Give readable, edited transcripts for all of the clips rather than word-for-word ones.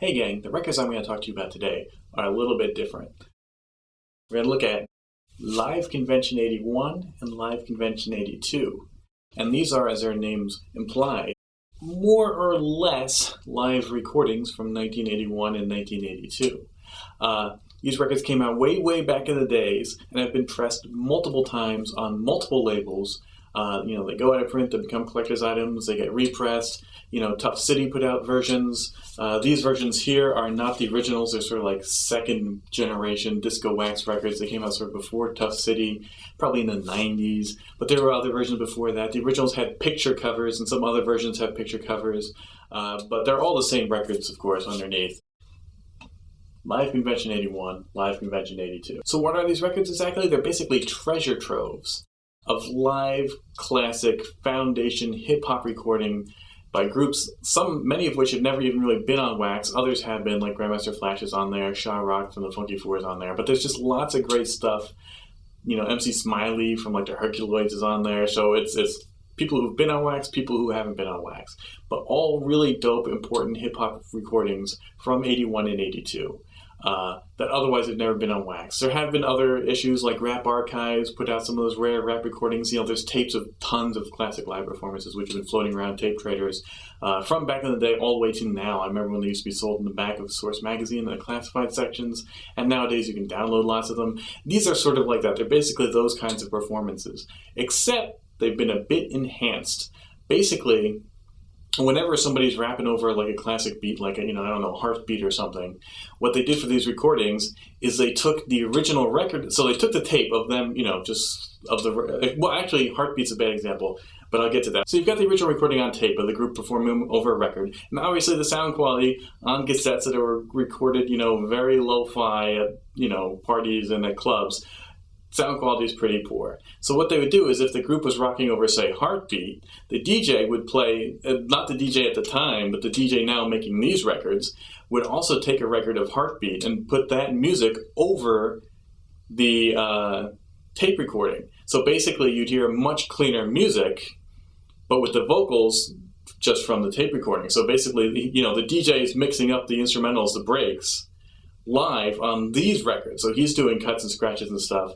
Hey gang, the records I'm going to talk to you about today are a little bit different. We're going to look at Live Convention 81 and Live Convention 82. And these are, as their names imply, more or less live recordings from 1981 and 1982. These records came out way back in the days and have been pressed multiple times on multiple labels. They go out of print, they become collector's items, they get repressed. Tough City put out versions. These versions here are not the originals. They're sort of like second generation Disco Wax records. They came out sort of before Tough City, probably in the 90s. But there were other versions before that. The originals had picture covers, and some other versions have picture covers. But they're all the same records, of course, underneath. Live Convention 81, Live Convention 82. So what are these records exactly? They're basically treasure troves of live, classic, foundation hip-hop recording by groups, many of which have never even really been on wax. Others have been, like Grandmaster Flash is on there, Sha Rock from the Funky Four is on there. But there's just lots of great stuff. MC Smiley from like the Herculoids is on there. So it's people who've been on wax, people who haven't been on wax. But all really dope, important hip-hop recordings from 81 and 82. That otherwise have never been on wax. There have been other issues like Rap Archives put out some of those rare rap recordings. There's tapes of tons of classic live performances which have been floating around tape traders from back in the day all the way to now. I remember when they used to be sold in the back of Source magazine in the classified sections, and nowadays you can download lots of them. These are sort of like that. They're basically those kinds of performances, except they've been a bit enhanced. Basically, whenever somebody's rapping over like a classic beat, like a, Heartbeat or something, what they did for these recordings is they took the original record, so they took the tape of them, actually Heartbeat's a bad example, but I'll get to that. So you've got the original recording on tape of the group performing over a record, and obviously the sound quality on cassettes that were recorded, very lo-fi at, parties and at clubs, sound quality is pretty poor. So what they would do is if the group was rocking over, say, Heartbeat, the DJ would play, not the DJ at the time, but the DJ now making these records, would also take a record of Heartbeat and put that music over the tape recording. So basically you'd hear much cleaner music, but with the vocals just from the tape recording. So basically, the DJ is mixing up the instrumentals, the breaks, live on these records. So he's doing cuts and scratches and stuff,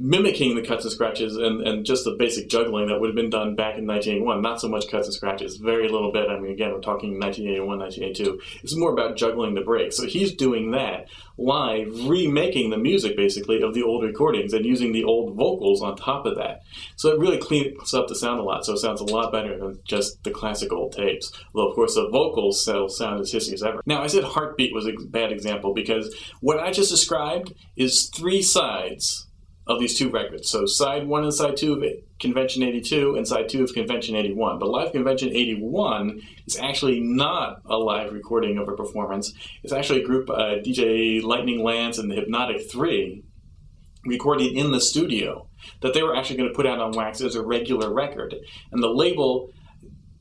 mimicking the cuts and scratches and just the basic juggling that would have been done back in 1981. Not so much cuts and scratches, very little bit. I mean, again, we're talking 1981, 1982. It's more about juggling the breaks. So he's doing that live, remaking the music, basically, of the old recordings and using the old vocals on top of that. So it really cleans up the sound a lot. So it sounds a lot better than just the classic old tapes. Although, of course, the vocals still sound as hissy as ever. Now, I said Heartbeat was a bad example because what I just described is three sides of these two records. So side 1 and side 2 of Convention 82 and side 2 of Convention 81. But Live Convention 81 is actually not a live recording of a performance. It's actually a group, DJ Lightning Lance and the Hypnotic 3, recorded in the studio that they were actually going to put out on wax as a regular record. And the label,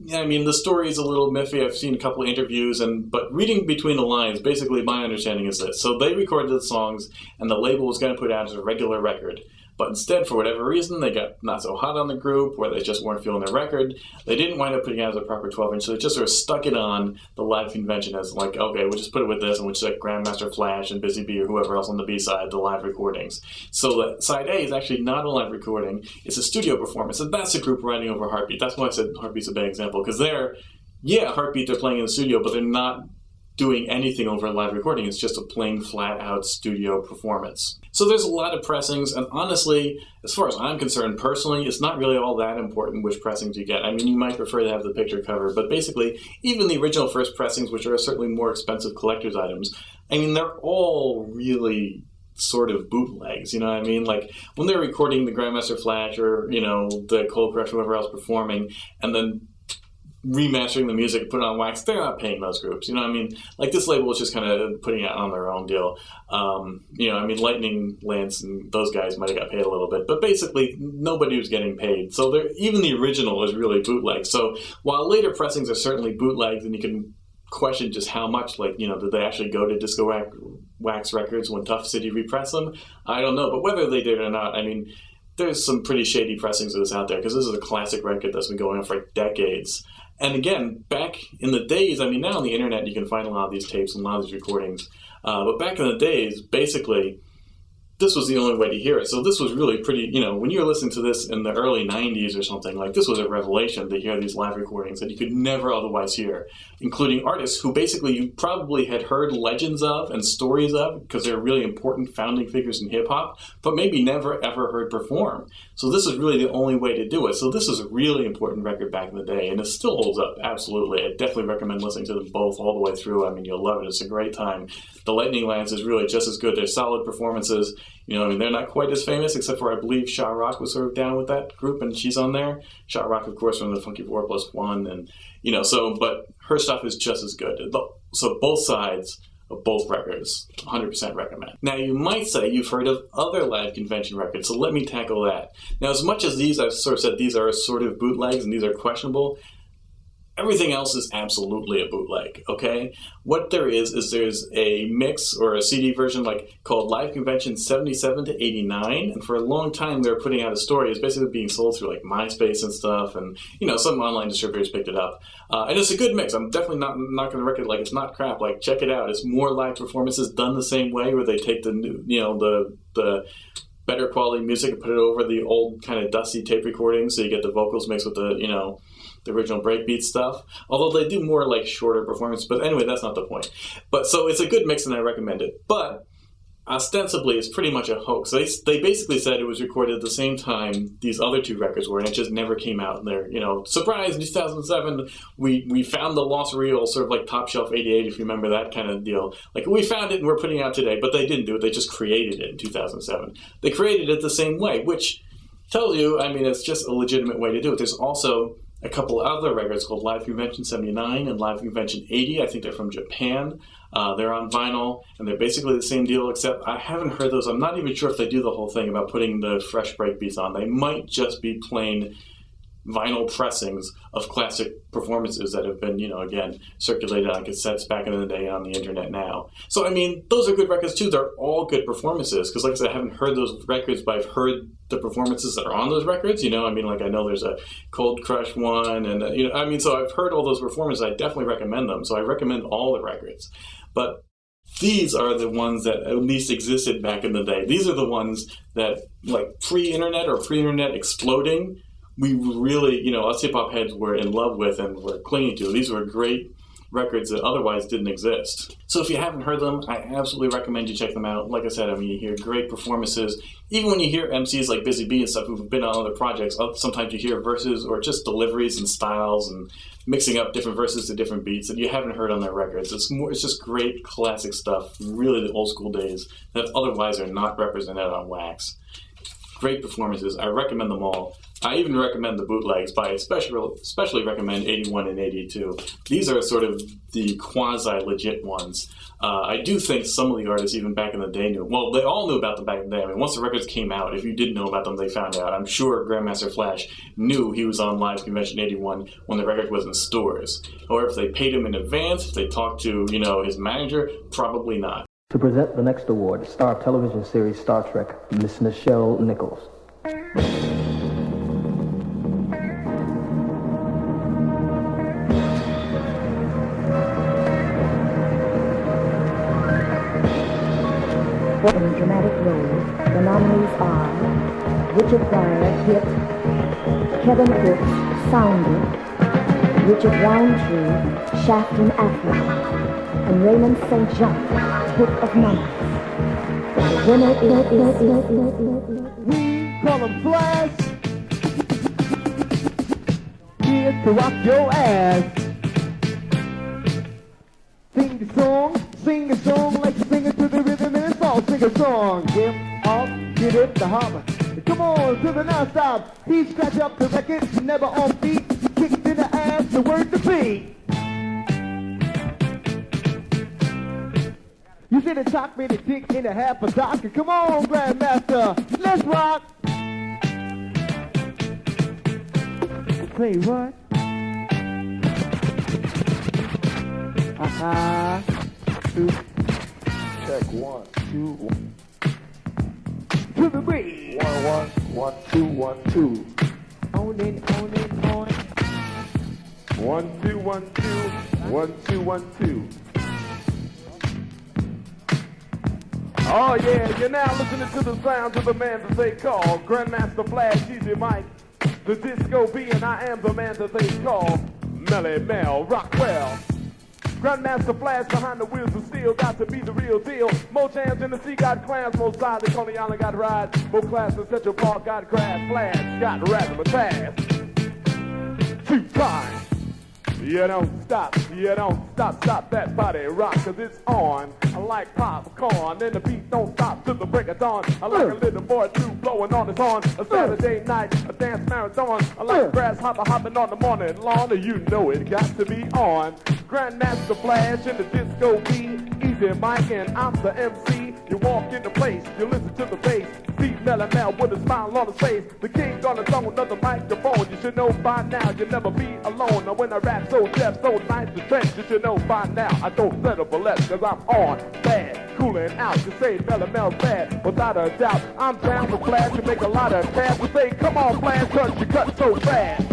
the story is a little miffy. I've seen a couple of interviews, but reading between the lines, basically my understanding is this. So they recorded the songs, and the label was going to put it out as a regular record. But instead, for whatever reason, they got not so hot on the group, or they just weren't feeling their record. They didn't wind up putting it out as a proper 12-inch, so they just sort of stuck it on the Live Convention as like, okay, we'll just put it with this, and we'll just like Grandmaster Flash and Busy Bee or whoever else on the B-side, the live recordings. So the side A is actually not a live recording. It's a studio performance, and that's a group riding over Heartbeat. That's why I said Heartbeat's a bad example, because Heartbeat, they're playing in the studio, but they're not doing anything over a live recording. It's just a plain flat-out studio performance. So there's a lot of pressings, and honestly, as far as I'm concerned personally, it's not really all that important which pressings you get. I mean, you might prefer to have the picture cover, but basically, even the original first pressings, which are certainly more expensive collector's items, they're all really sort of bootlegs, you know what I mean? Like, when they're recording the Grandmaster Flash or, the Cold Crush, whoever else performing, and then remastering the music, put it on wax, they're not paying those groups, you know what I mean? Like, this label is just kind of putting it on their own deal. Lightning Lance and those guys might have got paid a little bit, but basically nobody was getting paid. So even the original is really bootleg. So while later pressings are certainly bootlegs, and you can question just how much, did they actually go to Disco Wax Records when Tough City repressed them? I don't know, but whether they did or not, there's some pretty shady pressings of this out there, because this is a classic record that's been going on for decades. And again, back in the days, I mean, now on the internet you can find a lot of these tapes and a lot of these recordings. But back in the days, basically, this was the only way to hear it. So this was really pretty, when you were listening to this in the early 90s or something, like this was a revelation to hear these live recordings that you could never otherwise hear, including artists who basically you probably had heard legends of and stories of because they're really important founding figures in hip-hop, but maybe never ever heard perform. So this is really the only way to do it. So this is a really important record back in the day, and it still holds up, absolutely. I definitely recommend listening to them both all the way through. I mean, you'll love it. It's a great time. The Lightning Lance is really just as good. They're solid performances. They're not quite as famous, except for I believe Shot Rock was sort of down with that group, and she's on there. Shot Rock, of course, from the Funky 4+1, and but her stuff is just as good. So both sides of both records, 100% recommend. Now, you might say you've heard of other live convention records, so let me tackle that. Now, as much as these, I've sort of said these are sort of bootlegs and these are questionable, everything else is absolutely a bootleg, okay? What there is there's a mix or a CD version called Live Convention 77 to 89, and for a long time they were putting out a story. It's basically being sold through MySpace and stuff, and some online distributors picked it up. And it's a good mix. I'm definitely not going to record it's not crap. Check it out. It's more live performances done the same way, where they take the new, the better quality music and put it over the old kind of dusty tape recording, so you get the vocals mixed with the original breakbeat stuff. Although they do more shorter performance, but anyway, that's not the point. But so it's a good mix, and I recommend it. But ostensibly, it's pretty much a hoax. They basically said it was recorded at the same time these other two records were, and it just never came out. And they're, surprise, in 2007, we found the lost reel, sort of Top Shelf 88, if you remember that kind of deal. We found it and we're putting it out today, but they didn't do it. They just created it in 2007. They created it the same way, which tells you, it's just a legitimate way to do it. There's also a couple other records called Live Convention 79 and Live Convention 80. I think they're from Japan. They're on vinyl, and they're basically the same deal, except I haven't heard those. I'm not even sure if they do the whole thing about putting the fresh breakbeats on. They might just be plain vinyl pressings of classic performances that have been, again, circulated on cassettes back in the day and on the internet now. So, those are good records too. They're all good performances, because like I said, I haven't heard those records, but I've heard the performances that are on those records, I know there's a Cold Crush one, and, so I've heard all those performances. I definitely recommend them. So I recommend all the records. But these are the ones that at least existed back in the day. These are the ones that, pre-internet or pre-internet exploding, we really, us hip-hop heads were in love with and were clinging to. These were great records that otherwise didn't exist. So if you haven't heard them, I absolutely recommend you check them out. Like I said, you hear great performances. Even when you hear MCs like Busy Bee and stuff who've been on other projects, sometimes you hear verses or just deliveries and styles and mixing up different verses to different beats that you haven't heard on their records. It's just great classic stuff, really the old school days that otherwise are not represented on wax. Great performances. I recommend them all. I even recommend the bootlegs, but I especially recommend 81 and 82. These are sort of the quasi-legit ones. I do think some of the artists, even back in the day, knew. Well, they all knew about them back in the day. Once the records came out, if you didn't know about them, they found out. I'm sure Grandmaster Flash knew he was on Live Convention 81 when the record was in stores. However, if they paid him in advance, if they talked to, his manager, probably not. To present the next award, star of television series Star Trek, Miss Nichelle Nichols. For the dramatic roles, the nominees are Richard Pryor, Hit, Kevin Hooks, Sounder, Richard Roundtree, Shaft and Africa, and Raymond St. John, Book of Numbers. The winner is... We call him Flash. Here to rock your ass. Sing a song like you sing it to the rhythm and it's all. Sing a song, get off, get it, the hopper. Come on to the non-stop. He scratch up the record, never on beat. Kicked in the ass, the word to beat. You should have talked me the dick in a half a socket. Come on, Grandmaster, let's rock. Say what? Check 1, 2, 1. To the beat. 1, 1, 1, 2, 1, 2. On it, on it, on it. 1, 2, 1, 2, 1, 2, 1, 2. Oh yeah, you're now listening to the sounds of the man that they call Grandmaster Flash, Easy Mike, the Disco B, and I am the man that they call Melly Mel Rockwell. Grandmaster Flash behind the wheels of steel, got to be the real deal. More jams in the sea, got clans, most side, the Coney Island got rides. More class in Central Park, got crash, Flash, got razzmatazz. 2 times. You don't stop that body rock, cause it's on. I like popcorn, and the beat don't stop till the break of dawn. I like a little boy too blowing on his horn. A Saturday night, a dance marathon. I like a grasshopper hopping on the morning lawn, and you know it got to be on. Grandmaster Flash in the Disco B, Easy Mike, and I'm the MC. You walk into place, you listen to the bass. Beat Melly Mel with a smile on his face. The king on his own, another microphone. You should know by now, you'll never be alone. Now when I rap so deaf, so nice to trench, you should know by now I don't settle for less, cause I'm on bad, cooling out. You say Melly Mel's bad, without a doubt. I'm down to Flash, you make a lot of tabs. You say, come on Flash, cause you cut so fast.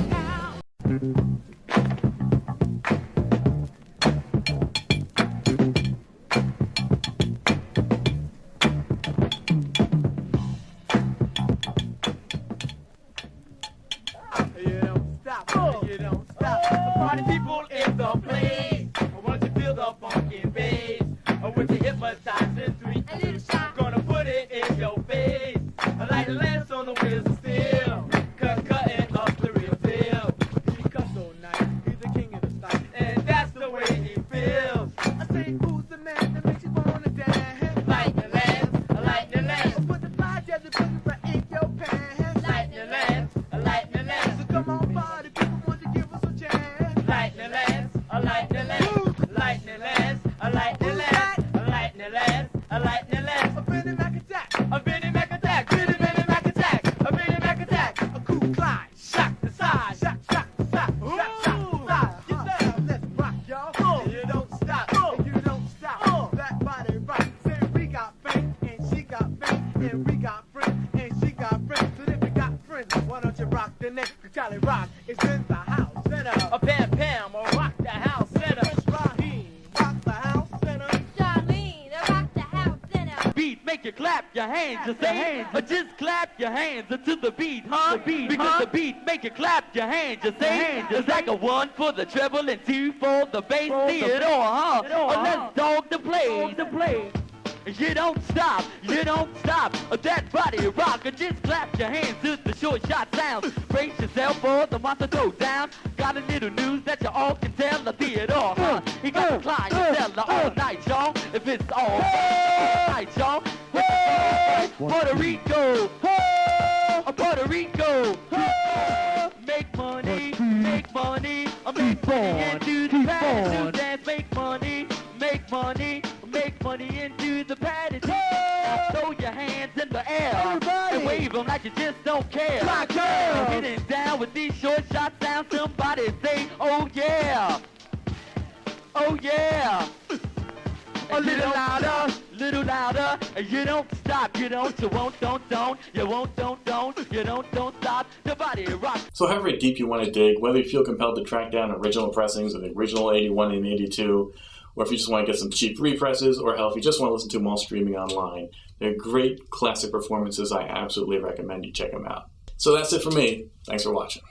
Just clap your hands to the beat, huh? Because the beat make you clap your hands. You say just like a 1 for the treble and 2 for the bass. See it all, huh? Let's dog the play. You don't stop. That body rock. Just clap your hands to the short shot sounds. Brace yourself for the monster go down. Got a little news that you all can tell. The theater, huh? He got the clientele all night, y'all. If it's all night, y'all. Puerto Rico, Puerto Rico, make money, make money into the patty dance, make money into the patty dance. Throw your hands in the air and wave them like you just don't care. Getting down with these short shot sounds, somebody say, oh yeah, oh yeah. A little louder, you don't stop, you won't, don't stop, the body rock. So however deep you want to dig, whether you feel compelled to track down original pressings of the original 81 and 82, or if you just want to get some cheap represses, or hell, if you just want to listen to them all streaming online, they're great classic performances. I absolutely recommend you check them out. So that's it for me. Thanks for watching.